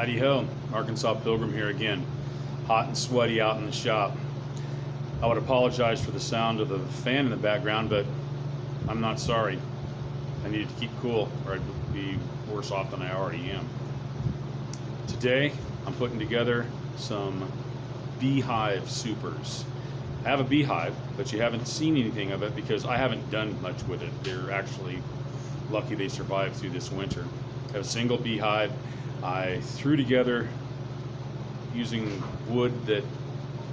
Howdy ho, Arkansas Pilgrim here again. Hot and sweaty out in the shop. I would apologize for the sound of the fan in the background, but I'm not sorry. I needed to keep cool or I'd be worse off than I already am. Today, I'm putting together some beehive supers. I have a beehive, but you haven't seen anything of it because I haven't done much with it. They're actually lucky they survived through this winter. I have a single beehive. I threw together using wood that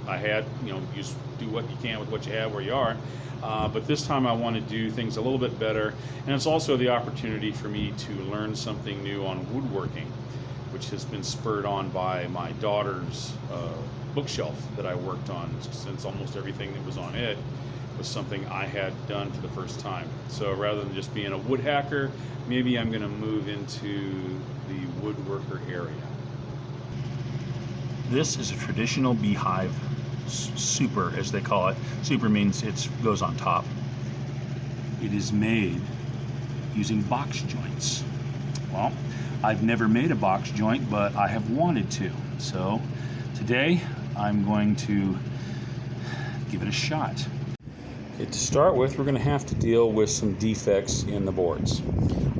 I had, just do what you can with what you have where you are. But this time I want to do things a little bit better. And it's also the opportunity for me to learn something new on woodworking, which has been spurred on by my daughter's bookshelf that I worked on, since almost everything that was on it was something I had done for the first time. So rather than just being a wood hacker, maybe I'm going to move into the woodworker area. This is a traditional beehive super, as they call it. Super means it goes on top. It is made using box joints. Well, I've never made a box joint, but I have wanted to. So today I'm going to give it a shot. Okay, to start with, we're going to have to deal with some defects in the boards.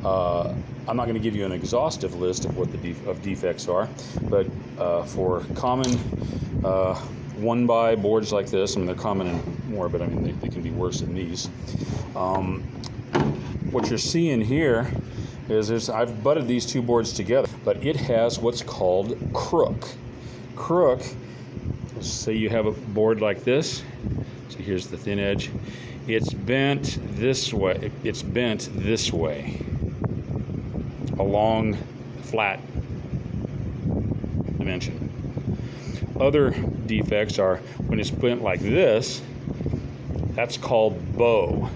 I'm not going to give you an exhaustive list of what the defects are, but for common 1x boards like this, they're common in more, but they can be worse than these. What you're seeing here is I've butted these two boards together, but it has what's called crook. Crook, say you have a board like this. So here's the thin edge. It's bent this way. It's bent this way along the flat dimension. Other defects are when it's bent like this. That's called bow.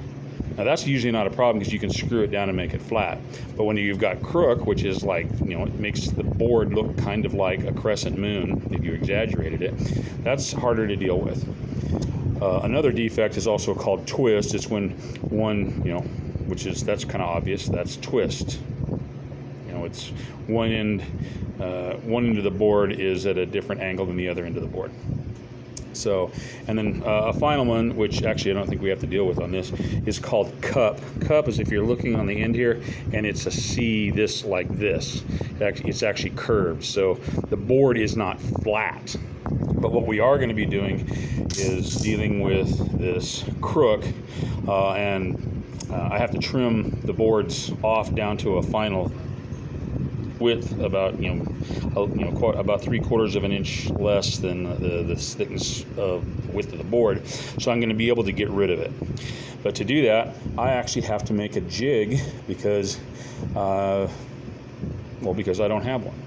Now that's usually not a problem because you can screw it down and make it flat. But when you've got crook, which is like, it makes the board look kind of like a crescent moon if you exaggerated it, that's harder to deal with. Another defect is also called twist. It's when one, that's kind of obvious, that's twist. It's one end of the board is at a different angle than the other end of the board. So, and then a final one, which actually I don't think we have to deal with on this, is called cup. Cup is if you're looking on the end here, and it's a C like this. It's actually curved, so the board is not flat. But what we are going to be doing is dealing with this crook, and I have to trim the boards off down to a final width about about 3/4 of an inch less than the thickness of width of the board, so I'm going to be able to get rid of it. But to do that, I actually have to make a jig because I don't have one.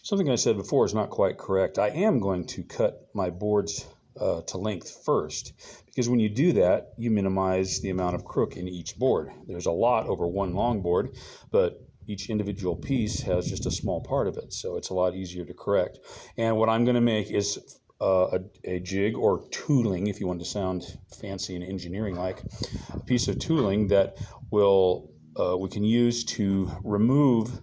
Something I said before is not quite correct. I am going to cut my boards to length first, because when you do that, you minimize the amount of crook in each board. There's a lot over one long board, but each individual piece has just a small part of it, so it's a lot easier to correct. And what I'm going to make is a jig, or tooling, if you want to sound fancy and engineering-like, a piece of tooling that we can use to remove,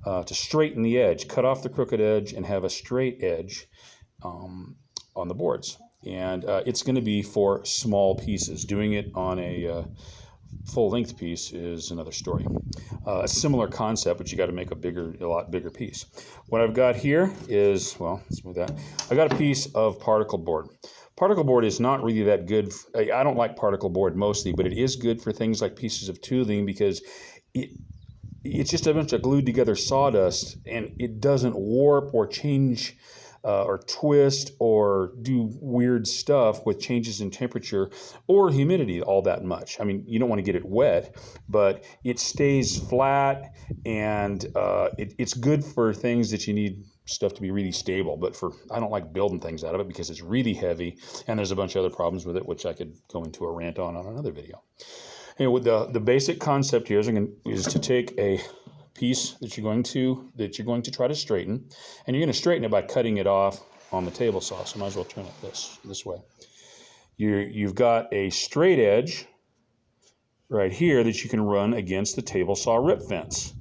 to straighten the edge, cut off the crooked edge, and have a straight edge on the boards. And it's going to be for small pieces. Doing it on a full-length piece is another story. A similar concept, but you got to make a lot bigger piece. What I've got here is, let's move that. I got a piece of particle board. Particle board is not really that good. I don't like particle board mostly, but it is good for things like pieces of tooling because it's just a bunch of glued together sawdust, and it doesn't warp or change or twist or do weird stuff with changes in temperature or humidity all that much. You don't want to get it wet, but it stays flat, and it's good for things that you need stuff to be really stable. But I don't like building things out of it because it's really heavy, and there's a bunch of other problems with it, which I could go into a rant on another video. Anyway, the basic concept here is to take a piece that you're going to try to straighten, and you're going to straighten it by cutting it off on the table saw. So I might as well turn it this way. You've got a straight edge right here that you can run against the table saw rip fence.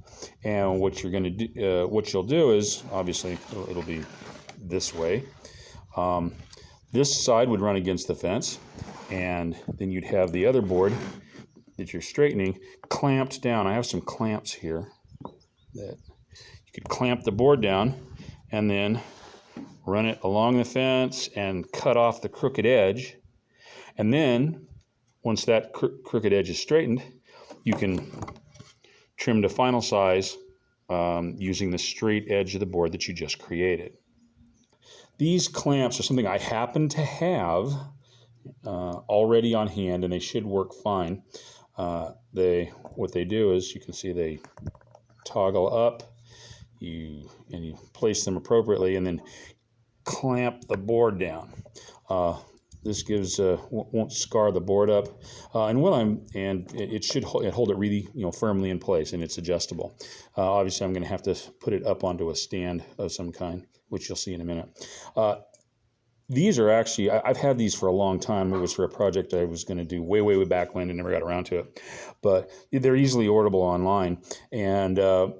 And what you're going to do, what you'll do is, obviously, it'll be this way. This side would run against the fence, and then you'd have the other board that you're straightening clamped down. I have some clamps here that you could clamp the board down and then run it along the fence and cut off the crooked edge. And then once that crooked edge is straightened, you can trim to final size using the straight edge of the board that you just created. These clamps are something I happen to have already on hand, and they should work fine. What they do is, you can see they toggle up, and you place them appropriately, and then clamp the board down. This gives won't scar the board up, and it should hold it really firmly in place, and it's adjustable. Obviously, I'm going to have to put it up onto a stand of some kind, which you'll see in a minute. These are actually, I've had these for a long time. It was for a project I was going to do way back when, and never got around to it. But they're easily orderable online, and I'm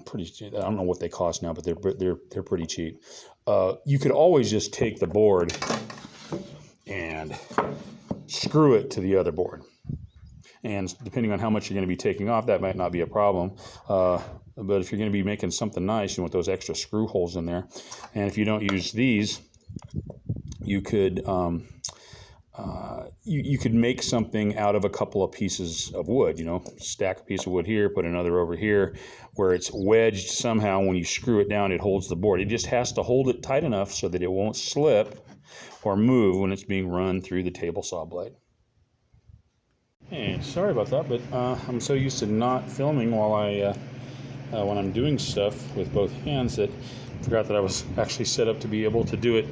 pretty, I don't know what they cost now, but they're pretty cheap. You could always just take the board and screw it to the other board. And depending on how much you're going to be taking off, that might not be a problem. But if you're going to be making something nice, you want those extra screw holes in there. And if you don't use these, you could you could make something out of a couple of pieces of wood. Stack a piece of wood here, put another over here, where it's wedged somehow. When you screw it down, it holds the board. It just has to hold it tight enough so that it won't slip or move when it's being run through the table saw blade. Hey, sorry about that, but I'm so used to not filming while when I'm doing stuff with both hands that I forgot that I was actually set up to be able to do it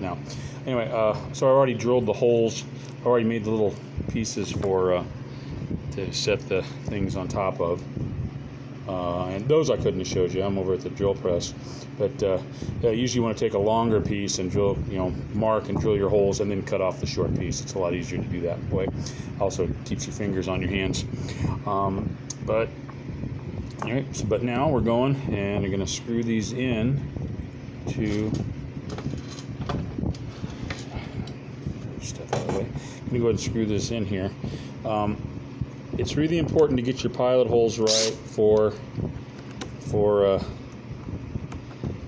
now. Anyway, so I already drilled the holes. I already made the little pieces to set the things on top of. And those I couldn't have showed you. I'm over at the drill press. But usually you want to take a longer piece and drill, mark and drill your holes, and then cut off the short piece. It's a lot easier to do that way. Also keeps your fingers on your hands. But now we're going, and we're going to screw these in to. Step out of the way. I'm going to go ahead and screw this in here. It's really important to get your pilot holes right for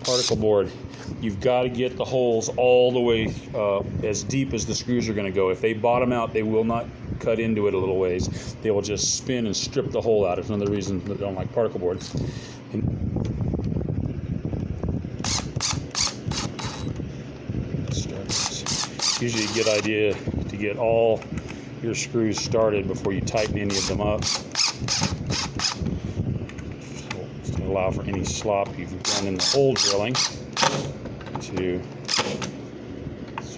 particle board. You've got to get the holes all the way as deep as the screws are going to go. If they bottom out, they will not cut into it a little ways. They will just spin and strip the hole out. It's another reason that I don't like particle board. It's usually a good idea to get all your screws started before you tighten any of them up. It's to allow for any slop you've done in the hole drilling for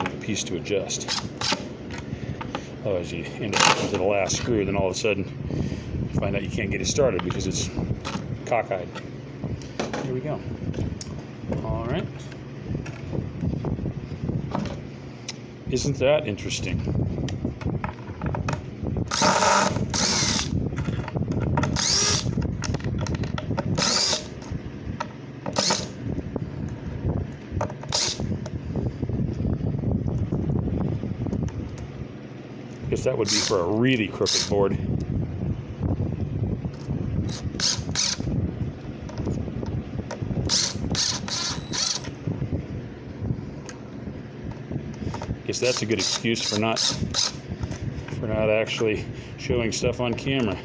the piece to adjust. Otherwise, you end up getting to the last screw, then all of a sudden you find out you can't get it started because it's cockeyed. Here we go. All right. Isn't that interesting? I guess that would be for a really crooked board. Guess that's a good excuse for not actually showing stuff on camera.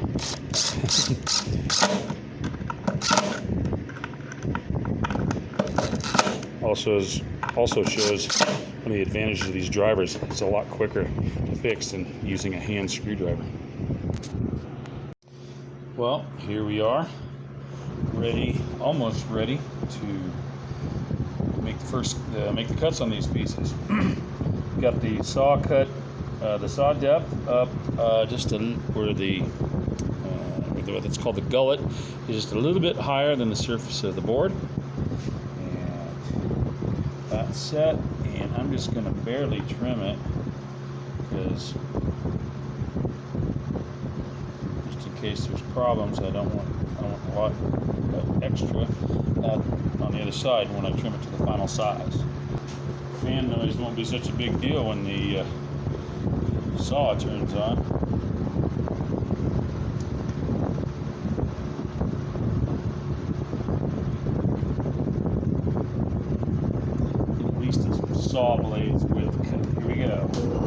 Also shows one of the advantages of these drivers. It's a lot quicker to fix than using a hand screwdriver. Well, here we are, almost ready to make the cuts on these pieces. Got the saw cut, the saw depth up just where what's called the gullet is just a little bit higher than the surface of the board. And that's set, and I'm just going to barely trim it because case there's problems. I don't want a lot of extra on the other side when I trim it to the final size. Fan noise won't be such a big deal when the saw turns on. At least the saw blades width. Here we go.